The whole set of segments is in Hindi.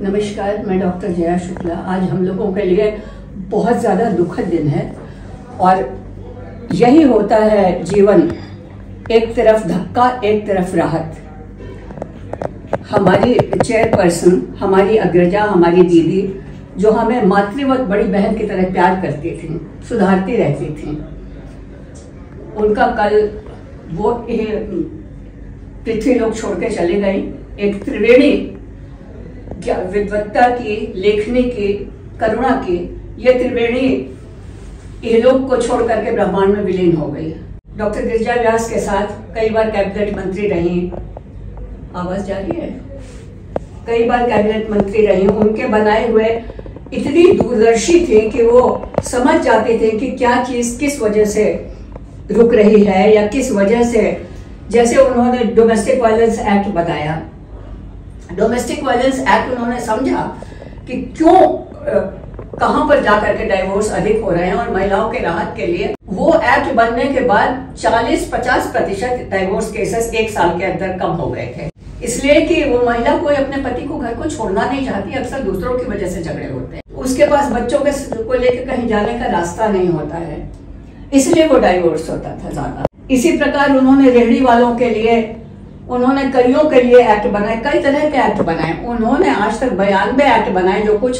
नमस्कार, मैं डॉक्टर जया शुक्ला। आज हम लोगों के लिए बहुत ज़्यादा दुखद दिन है और यही होता है जीवन, एक तरफ धक्का एक तरफ राहत। हमारी चेयरपर्सन, हमारी अग्रजा, हमारी दीदी जो हमें मातृवत बड़ी बहन की तरह प्यार करती थी, सुधारती रहती थी, उनका कल वो पृथ्वी लोक छोड़ के चली गई। एक त्रिवेणी विद्वत्ता की, लेखनी की, करुणा की, ये त्रिवेणी इहलोक को छोड़ करके ब्रह्मांड में विलीन हो गई। डॉक्टर गिरिजा व्यास के साथ कई बार कैबिनेट मंत्री रही, आवाज जा रही है, कई बार कैबिनेट मंत्री रही। उनके बनाए हुए इतनी दूरदर्शी थे कि वो समझ जाते थे कि क्या चीज किस वजह से रुक रही है या किस वजह से। जैसे उन्होंने डोमेस्टिक वायलेंस एक्ट बताया, डोमेस्टिक वायलेंस एक्ट उन्होंने समझा कि क्यों कहां पर जाकर के डाइवोर्स अधिक हो रहे हैं और महिलाओं के राहत के लिए वो एक्ट बनने के बाद 40-50% डाइवोर्स केसेस एक साल के अंदर कम हो गए थे। इसलिए कि वो महिला कोई अपने पति को घर को छोड़ना नहीं चाहती, अक्सर दूसरों की वजह से झगड़े होते हैं, उसके पास बच्चों को लेकर कहीं जाने का रास्ता नहीं होता है, इसलिए वो डाइवोर्स होता था ज्यादा। इसी प्रकार उन्होंने रेहड़ी वालों के लिए, उन्होंने करियों के लिए एक्ट बनाए, कई तरह के एक्ट बनाए। उन्होंने आज तक 92 एक्ट बनाए, जो कुछ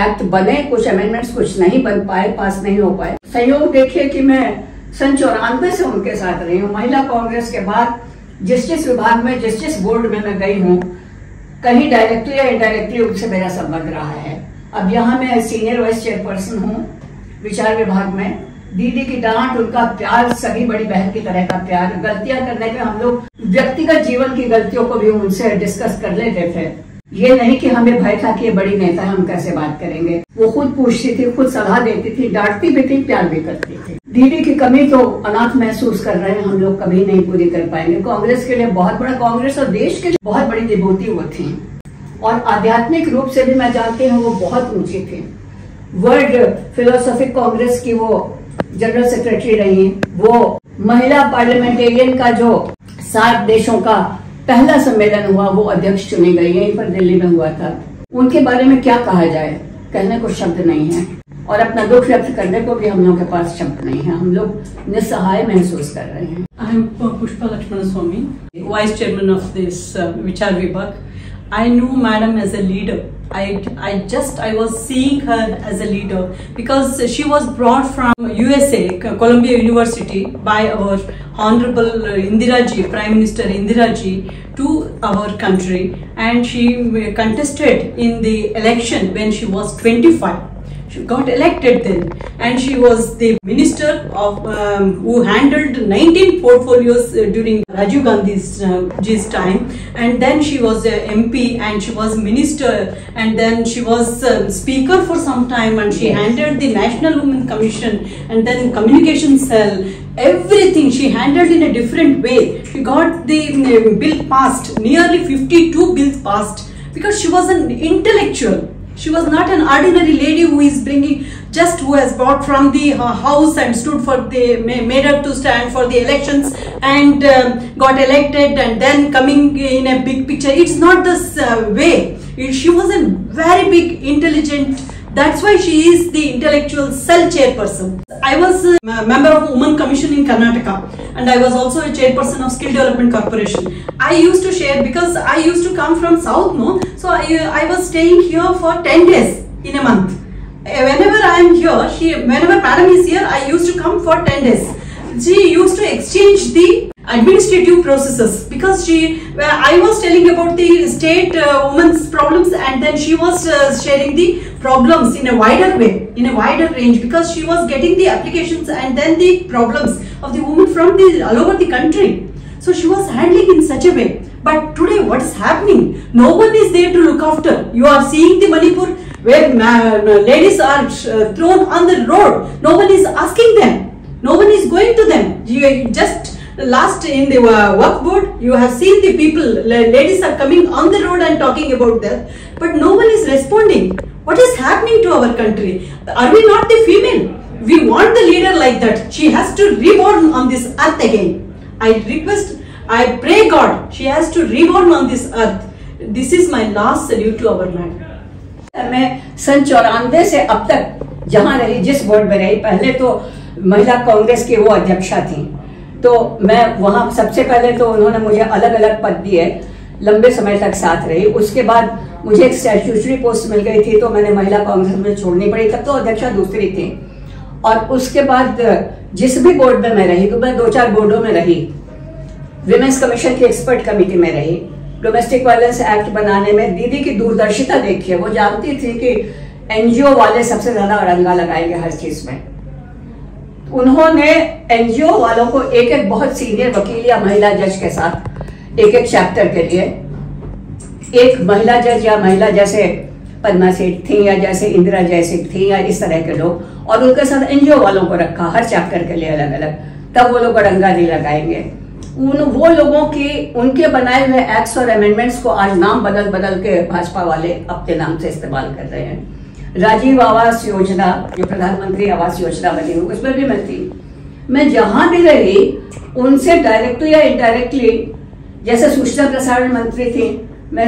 एक्ट बने, कुछ अमेंडमेंट्स कुछ नहीं बन पाए, पास नहीं हो पाए। संयोग देखिए कि मैं सन 94 से उनके साथ रही हूँ। महिला कांग्रेस के बाद जस्टिस विभाग में, जस्टिस बोर्ड में मैं गई हूँ, कहीं डायरेक्टली या इनडायरेक्टली उनसे मेरा संबंध रहा है। अब यहाँ मैं सीनियर वाइस चेयरपर्सन हूँ विचार विभाग में। दीदी की डांट, उनका प्यार, सभी बड़ी बहन की तरह का प्यार। गलतियां करने पे हम लोग व्यक्तिगत जीवन की गलतियों को भी उनसे डिस्कस कर लेते थे। ये नहीं कि हमें भय था कि ये बड़ी नेता है, हम कैसे बात करेंगे। वो खुद पूछती थी, खुद सलाह देती थी, डांटती भी थी, प्यार भी करती थी। दीदी की कमी तो अनाथ महसूस कर रहे हैं हम लोग, कभी नहीं पूरी कर पाएंगे। कांग्रेस के लिए बहुत बड़ा, कांग्रेस और देश के लिए बहुत बड़ी विभूति वो थी और आध्यात्मिक रूप से भी मैं जानती हूँ वो बहुत ऊंची थी। वर्ल्ड फिलोसॉफिक कांग्रेस की वो जनरल सेक्रेटरी रही। वो महिला पार्लियामेंटेरियन का जो 7 देशों का पहला सम्मेलन हुआ, वो अध्यक्ष चुनी गई, यहीं पर दिल्ली में हुआ था। उनके बारे में क्या कहा जाए, कहने को शब्द नहीं है और अपना दुख व्यक्त करने को भी हम लोगों के पास शब्द नहीं है। हम लोग निस्सहाय महसूस कर रहे हैं। I am Pushpa Lakshmana Swamy, Vice Chairman of this Vichar Vibhag. I knew Madam as a leader. I was seeing her as a leader because she was brought from USA, Columbia University, by our Honorable Indira Ji, Prime Minister Indira Ji, to our country, and she contested in the election when she was 25. She got elected then, and she was the minister of who handled 19 portfolios during Rajiv Gandhi's time, and then she was a MP and she was minister, and then she was speaker for some time, and she handled the National Women Commission and then communication cell. Everything she handled in a different way. She got the bill passed, nearly 52 bills passed, because she was an intellectual. She was not an ordinary lady who is who has brought from the house and stood for made her to stand for the elections and got elected and then coming in a big picture. It's not this way. She was a very big intelligent. That's why she is the intellectual cell chairperson. I was a member of Women Commission in Karnataka, and I was also a chairperson of Skill Development Corporation. I used to share, because I used to come from South, no? So I was staying here for 10 days in a month. Whenever I am here, whenever Madam is here, I used to come for 10 days. She used to exchange the administrative processes, because I was telling about the state women's problems, and then she was sharing the problems in a wider way, in a wider range, because she was getting the applications and then the problems of the women from all over the country. So she was handling in such a way. But today what is happening? No one is there to look after. You are seeing the Manipur where ladies are thrown on the road. No one is asking them. No one is going to them. You just last in the work board, you have seen the people, ladies are coming on the road and talking about that, but no one is responding. What is happening to our country? Are we not the female? We want the leader like that. She has to reborn on this earth again. I pray God, she has to reborn on this earth. This is my last salute to our man. मैं सन 94 से अब तक जहां रही, जिस बोर्ड में रही, पहले तो महिला कांग्रेस की वो अध्यक्षा थी, तो मैं वहां सबसे पहले तो उन्होंने मुझे अलग अलग पद दिए, लंबे समय तक साथ रही। उसके बाद मुझे एक स्टैट्यूटरी पोस्ट मिल गई थी तो मैंने महिला कांग्रेस में छोड़नी पड़ी, तब तो अध्यक्षा दूसरी थी। और उसके बाद जिस भी बोर्ड में मैं रही, तो मैं 2-4 बोर्डों में रही, विमेंस कमीशन की एक्सपर्ट कमेटी में रही। डोमेस्टिक वायलेंस एक्ट बनाने में दीदी की दूरदर्शिता देखिए, वो जानती थी कि एनजीओ वाले सबसे ज्यादा अड़ंगा लगाएंगे हर चीज में। उन्होंने एनजीओ वालों को एक एक बहुत सीनियर वकील या महिला जज के साथ एक एक चैप्टर के लिए एक महिला जज या महिला जैसे पद्मा सेठ थी या जैसे इंदिरा जयसिंह थी या इस तरह के लोग, और उनके साथ एनजीओ वालों को रखा हर चैप्टर के लिए अलग अलग, तब वो लोग अड़ंगा नहीं लगाएंगे। वो लोगों की उनके बनाए हुए एक्ट्स और अमेंडमेंट्स को आज नाम बदल बदल के भाजपा वाले अपने नाम से इस्तेमाल कर रहे हैं। राजीव आवास योजना, जो प्रधानमंत्री आवास योजना बनी हुई, उसमें भी मैं थी। मैं जहां भी रही उनसे डायरेक्टली या इनडायरेक्टली, जैसे सूचना प्रसारण मंत्री थी, मैं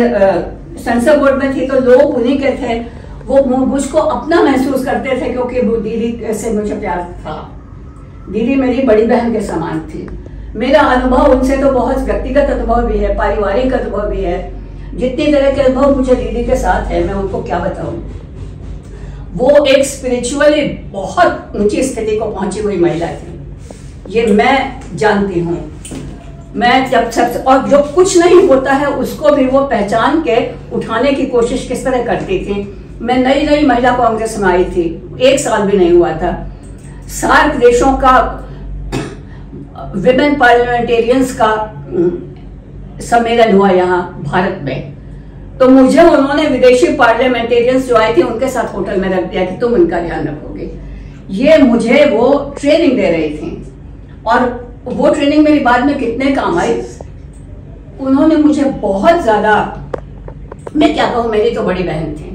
सेंसर बोर्ड में थी, तो लोग उन्हीं के थे, वो मुझको अपना महसूस करते थे क्योंकि वो दीदी से मुझे प्यार था। दीदी मेरी बड़ी बहन के समान थी। मेरा अनुभव उनसे तो बहुत व्यक्तिगत अनुभव भी है, पारिवारिक अनुभव भी है, जितनी तरह के अनुभव मुझे दीदी के साथ है मैं उनको क्या बताऊं। वो एक स्पिरिचुअली बहुत ऊंची स्थिति को पहुंची हुई महिला थी, ये मैं जानती हूँ। मैं जब सब और जो कुछ नहीं होता है उसको भी वो पहचान के उठाने की कोशिश किस तरह करती थी। मैं नई नई महिला कांग्रेस में आई थी, 1 साल भी नहीं हुआ था। सार्क देशों का विमेन पार्लियामेंटेरियंस का सम्मेलन हुआ यहाँ भारत में, तो मुझे उन्होंने विदेशी पार्लियामेंटेरियंस जो आए थे उनके साथ होटल में रख दिया कि तुम उनका ध्यान रखोगे। ये मुझे वो ट्रेनिंग दे रही थी, और वो ट्रेनिंग मेरी बाद में कितने काम आई। उन्होंने मुझे बहुत ज्यादा, मैं क्या कहूँ, मेरी तो बड़ी बहन थी।